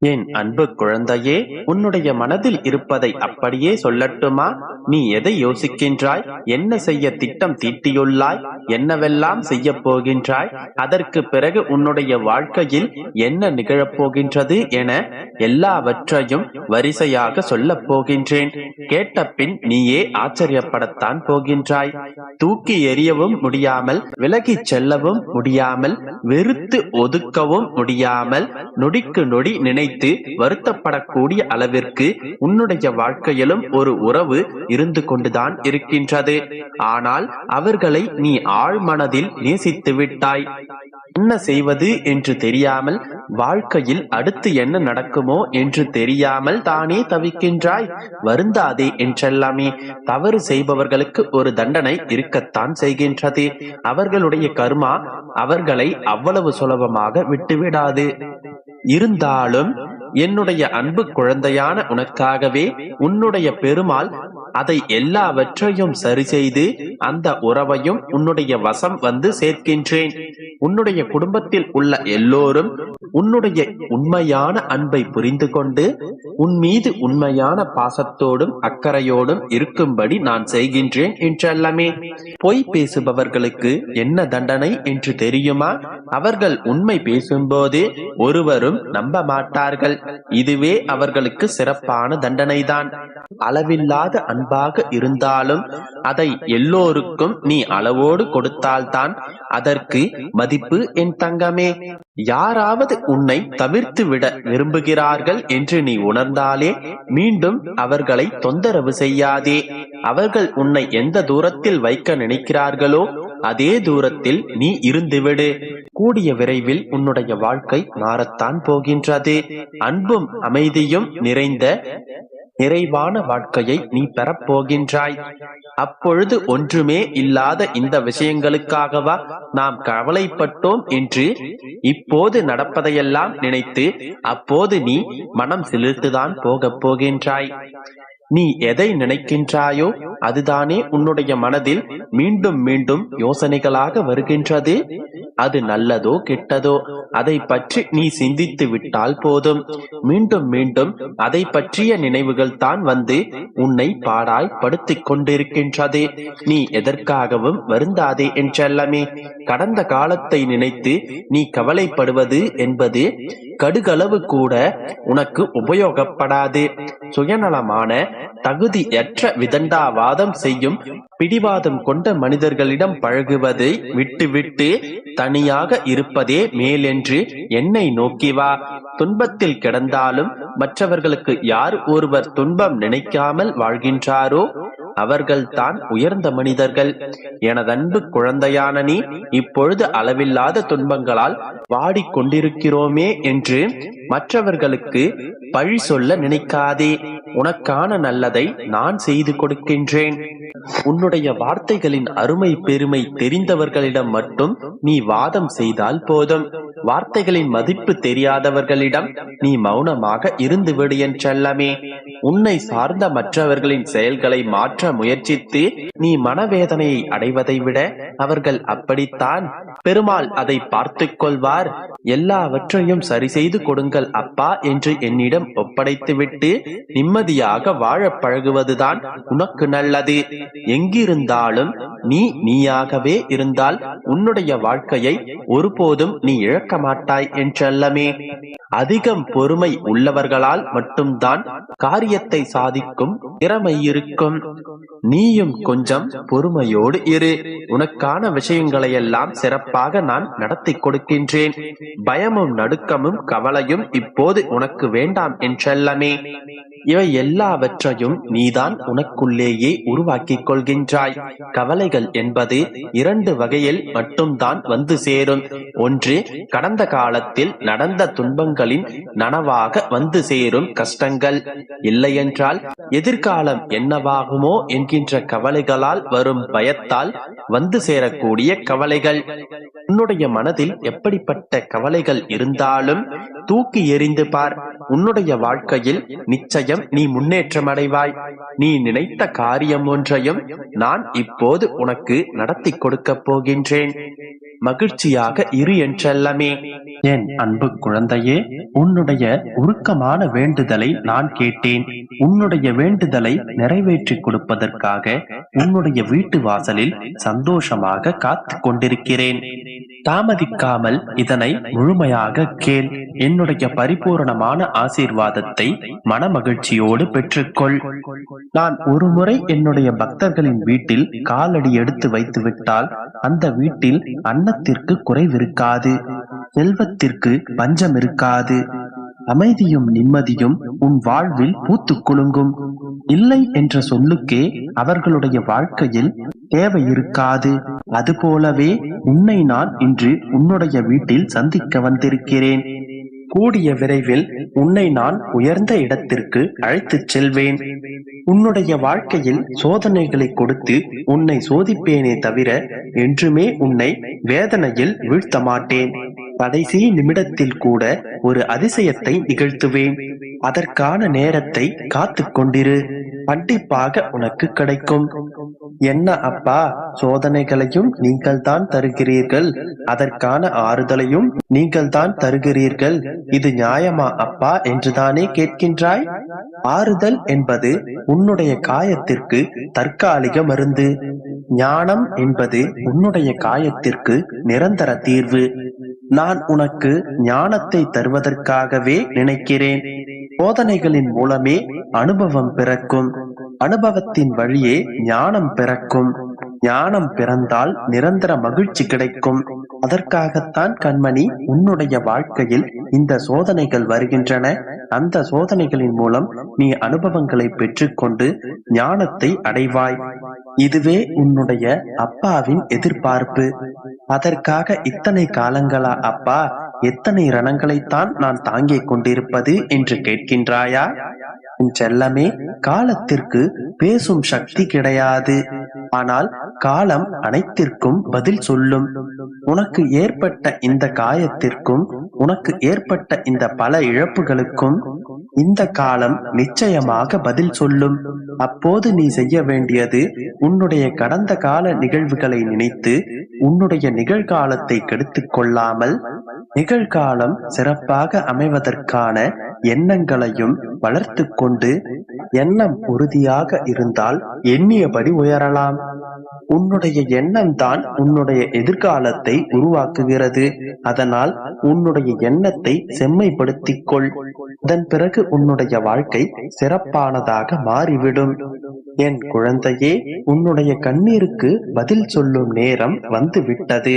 என் அன்பு குழந்தையே, உன்னுடைய மனதில் இருப்பதை அப்படியே சொல்லட்டுமா? நீ எதை யோசிக்கின்றாய்? என்ன செய்ய திட்டம் தீட்டியுள்ளாய்? என்னவெல்லாம் செய்ய போகின்றாய்? அதற்கு பிறகு உன்னுடைய வாழ்க்கையில் என்ன நிகழப் போகின்றது என எல்லாவற்றையும் வரிசையாக சொல்லப் போகின்றேன். கேட்ட பின் நீயே ஆச்சரியப்படத்தான் போகின்றாய். தூக்கி எறியவும் முடியாமல், விலகிச் செல்லவும் முடியாமல், வெறுத்து ஒதுக்கவும் முடியாமல், நொடிக்கு நொடி நினைத்து வருத்தப்படக்கூடிய அளவிற்கு உன்னுடைய வாழ்க்கையிலும் ஒரு உறவு இருந்து கொண்டுதான் இருக்கின்றது. ஆனால் அவர்களை நீ ஆழ்மனதில் நேசித்து விட்டாய். என்ன செய்வது என்று தெரியாமல், வாழ்க்கையில் அடுத்து என்ன நடக்குமோ என்று தெரியாமல் தானே தவிக்கின்றாய். வருந்தாதே என்றெல்லாமே. தவறு செய்பவர்களுக்கு ஒரு தண்டனை இருக்கத்தான் செய்கின்றது. அவர்களுடைய கர்மா அவர்களை அவ்வளவு சுலபமாக விட்டுவிடாது. இருந்தாலும் என்னுடைய அன்பு குழந்தையான உனக்காகவே உன்னுடைய பெருமாள் அதை எல்லாவற்றையும் சரி செய்து அந்த உறவையும் உன்னுடைய வசம் வந்து சேர்க்கின்றேன். உன்னுடைய குடும்பத்தில் உள்ள எல்லோரும் உன்னுடைய உண்மையான அன்பை புரிந்து கொண்டு உன் மீது உண்மையான பாசத்தோடும் அக்கறையோடும் இருக்கும்படி நான் செய்கின்றேன் என்றல்லமே. பொய் பேசுபவர்களுக்கு என்ன தண்டனை என்று தெரியுமா? அவர்கள் உண்மை பேசும்போது ஒருவரும் நம்ப மாட்டார்கள். இதுவே அவர்களுக்கு சிறப்பான தண்டனைதான். அளவில்லாத அன்பாக இருந்தாலும் அதை எல்லோருக்கும் நீ அளவோடு கொடுத்தால்தான் அதற்கு மதிப்பு. என் தங்கமே, யாராவது உன்னை தவிர்த்து விட விரும்புகிறார்கள் என்று நீ உணர்ந்தாலே மீண்டும் அவர்களை தொந்தரவு செய்யாதே. அவர்கள் உன்னை எந்த தூரத்தில் வைக்க நினைக்கிறார்களோ அதே தூரத்தில் நீ இருந்துவிடு. கூடிய விரைவில் உன்னுடைய வாழ்க்கை மாறத்தான் போகின்றது. அன்பும் அமைதியும் நிறைந்த நிறைவான வாழ்க்கையை நீ பெறப்போகின்றாய். அப்பொழுது ஒன்றுமே இல்லாத இந்த விஷயங்களுக்காகவா நாம் கவலைப்பட்டோம் என்று இப்போது நடப்பதையெல்லாம் நினைத்து அப்போது நீ மனம் சிலிர்த்துதான் போகப் போகின்றாய். நீ எதை நினைக்கின்றாயோ அதுதானே உன்னுடைய மனதில் மீண்டும் மீண்டும் யோசனைகளாக வருகின்றது. அது நல்லதோ கெட்டதோ அதை பற்றி நீ சிந்தித்து விட்டால் போதும். மீண்டும் மீண்டும் அதை பற்றிய நினைவுகள் தான் வந்து உன்னை பாடாய் படுத்திக் கொண்டிருக்கின்றது. நீ எதற்காகவும் வருந்தாதே என்றல்லமே. கடந்த காலத்தை நினைத்து நீ கவலைப்படுவது என்பது கடுகளவு கூட உனக்கு உபயோகப்படாது. சுயநலமான தகுதியற்ற விதண்டாவாதம் செய்யும் பிடிவாதம் கொண்ட மனிதர்களிடம் பழகுவதை விட்டுவிட்டு தனியாக இருப்பதே மேலென்று என்னை நோக்கி வா. துன்பத்தில் கிடந்தாலும் மற்றவர்களுக்கு யார் ஒருவர் துன்பம் நினைக்காமல் வாழ்கின்றாரோ அவர்கள்தான் உயர்ந்த மனிதர்கள். எனதன்பு குழந்தையான நீ இப்பொழுது அளவில்லாத துன்பங்களால் வாடிக்கொண்டிருக்கிறோமே என்று மற்றவர்களுக்கு பழி சொல்ல நினைக்காதே. உனக்கான நல்லதை நான் செய்து கொடுக்கின்றேன். உன்னுடைய வார்த்தைகளின் அருமை பெருமை தெரிந்தவர்களிடம் மட்டும் நீ வாதம் செய்தால் போதும். வார்த்தைகளின் மதிப்பு தெரியாதவர்களிடம் நீ மௌனமாக இருந்து விடு என்றல்லமே. உன்னை சார்ந்த மற்றவர்களின் செயல்களை மாற்ற முயற்சித்து நீ மனவேதனையை அடைவதை விட அவர்கள் அப்படித்தான். பெருமாள் அதை பார்த்துக் கொள்வார். எல்லாவற்றையும் சரி செய்து கொடுங்கள் அப்பா என்று என்னிடம் ஒப்படைத்துவிட்டு நிம்மதியாக வாழ பழகுவதுதான் உனக்கு நல்லது. எங்கிருந்தாலும் நீ நீயாகவே இருந்தால் உன்னுடைய வாழ்க்கையை ஒருபோதும் நீ இழக்க மாட்டாய் என்றல்லமே. அதிகம் பொறுமை உள்ளவர்களால் மட்டும்தான் காரியத்தை சாதிக்கும் திறமை இருக்கும். நீயும் கொஞ்சம் பொறுமையோடு இரு. உனக்கான விஷயங்களையெல்லாம் சிறப்பாக நான் நடத்தி கொடுக்கின்றேன். பயமும் நடுக்கமும் கவலையும் இப்போது உனக்கு வேண்டாம் என்றல்லமே. இவை எல்லாவற்றையும் நீதான் உனக்குள்ளேயே உருவாக்கிக் கொள்கின்றாய். கவலைகள் என்பது இரண்டு வகையில் மட்டும்தான் வந்து சேரும். ஒன்று, கடந்த காலத்தில் நடந்த துன்பங்களின் நனவாக வந்து சேரும் கஷ்டங்கள். இல்லையென்றால் எதிர்காலம் என்னவாகுமோ என்கின்ற கவலைகளால் வரும் பயத்தால் வந்து சேரக்கூடிய கவலைகள். உன்னுடைய மனதில் எப்படிப்பட்ட கவலைகள் இருந்தாலும் தூக்கி எறிந்து பார். உன்னுடைய வாழ்க்கையில் நிச்சயம் நீ முன்னேற்றம் அடைவாய். நீ நினைத்த காரியம் ஒன்றையும் நான் இப்போது உனக்கு நடத்தி கொடுக்க போகின்றேன். மகிழ்ச்சியாக இரு என் செல்லமே. என் அன்பு குழந்தையே, உன்னுடைய உருக்கமான வேண்டுதலை நான் கேட்டேன். உன்னுடைய வேண்டுதலை நிறைவேற்றி கொடுப்பதற்காக உன்னுடைய வீட்டு வாசலில் சந்தோஷமாக காத்து கொண்டிருக்கிறேன். தாமதிக்காமல் இதனை முழுமையாக கேள். என்னுடைய பரிபூரணமான ஆசீர்வாதத்தை மனமகிழ்ச்சியோடு பெற்றுக்கொள். நான் ஒருமுறை என்னுடைய பக்தர்களின் வீட்டில் காலடி எடுத்து வைத்து விட்டால் அந்த வீட்டில் அன்னத்திற்கு குறைவிருக்காது, செல்வத்திற்கு பஞ்சம் இருக்காது, அமைதியும் நிம்மதியும் உன் வாழ்வில் பூத்து குலுங்கும். இல்லை என்ற சொல்லுக்கே அவர்களுடைய வாழ்க்கையில் தேவை இருக்காது. அதுபோலவே உன்னை நான் இன்று உன்னுடைய வீட்டில் சந்திக்க வந்திருக்கிறேன். கூடிய விரைவில் உன்னை நான் உயர்ந்த இடத்திற்கு அழைத்துச் செல்வேன். உன்னுடைய வாழ்க்கையில் சோதனைகளை கொடுத்து உன்னை சோதிப்பேனே தவிர என்றுமே உன்னை வேதனையில் வீழ்த்த மாட்டேன். கடைசி நிமிடத்தில் கூட ஒரு அதிசயத்தை நிகழ்த்துவேன். அதற்கான நேரத்தை காத்து கொண்டிரு, கண்டிப்பாக உனக்கு கிடைக்கும். என்ன அப்பா, சோதனைகளையும் நீங்கள் தான் தருகிறீர்கள், அதற்கான ஆறுதலையும் நீங்கள் தான் தருகிறீர்கள், இது நியாயமா அப்பா என்றுதானே கேட்கின்றாய்? ஆறுதல் என்பது உன்னுடைய காயத்திற்கு தற்காலிக மருந்து. ஞானம் என்பது உன்னுடைய காயத்திற்கு நிரந்தர தீர்வு. நான் உனக்கு ஞானத்தை தருவதற்காகவே நினைக்கிறேன். சோதனைகளின் மூலமே அனுபவம் பிறக்கும், அனுபவத்தின் வழியே ஞானம் பிறக்கும், ஞானம் பிறந்தால் நிரந்தர மகிழ்ச்சி கிடைக்கும். அதற்காகத்தான் கண்மணி உன்னுடைய வாழ்க்கையில் இந்த சோதனைகள் வருகின்றன. அந்த சோதனைகளின் மூலம் நீ அனுபவங்களை பெற்றுக்கொண்டு ஞானத்தை அடைவாய். இதுவே உன்னுடைய அப்பாவின் எதிர்பார்ப்பு. அதற்காக இத்தனை காலங்களா அப்பா, எத்தனை ரணங்களைத்தான் நான் தாங்கிக் கொண்டிருப்பது என்று கேட்கின்றாயா? என் செல்லமே, காலத்திற்கு பேசும் சக்தி கிடையாது. ஆனால் காலம் அனைத்திற்கும் பதில் சொல்லும். உனக்கு ஏற்பட்ட இந்த காயத்திற்கும் உனக்கு ஏற்பட்ட இந்த பல இழப்புகளுக்கும் இந்த காலம் நிச்சயமாக பதில் சொல்லும். அப்போது நீ செய்ய வேண்டியது உன்னுடைய கடந்த கால நிகழ்வுகளை நினைத்து உன்னுடைய நிகழ்காலத்தை கெடுத்துக் கொள்ளாமல் நிகழ்காலம் சிறப்பாக அமைவதற்கான எண்ணங்களையும் வளர்த்து கொண்டு, எண்ணம் உறுதியாக இருந்தால் எண்ணியபடி உயரலாம். உன்னுடைய எண்ணம் தான் உன்னுடைய எதிர்காலத்தை உருவாக்குகிறது. அதனால் உன்னுடைய எண்ணத்தை செம்மைப்படுத்திக் கொள். அதன் பிறகு உன்னுடைய வாழ்க்கை சிறப்பானதாக மாறிவிடும். என் குழந்தையே, உன்னுடைய கண்ணீருக்கு பதில் சொல்லும் நேரம் வந்து விட்டது.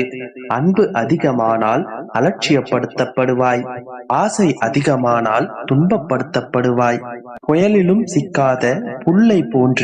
அன்பு அதிகமானால் அலட்சியப்படுத்தப்படுவாய், ஆசை அதிகமானால் துன்பப்படுத்தப்படுவாய். புயலிலும் சிக்காத புல்லை போன்று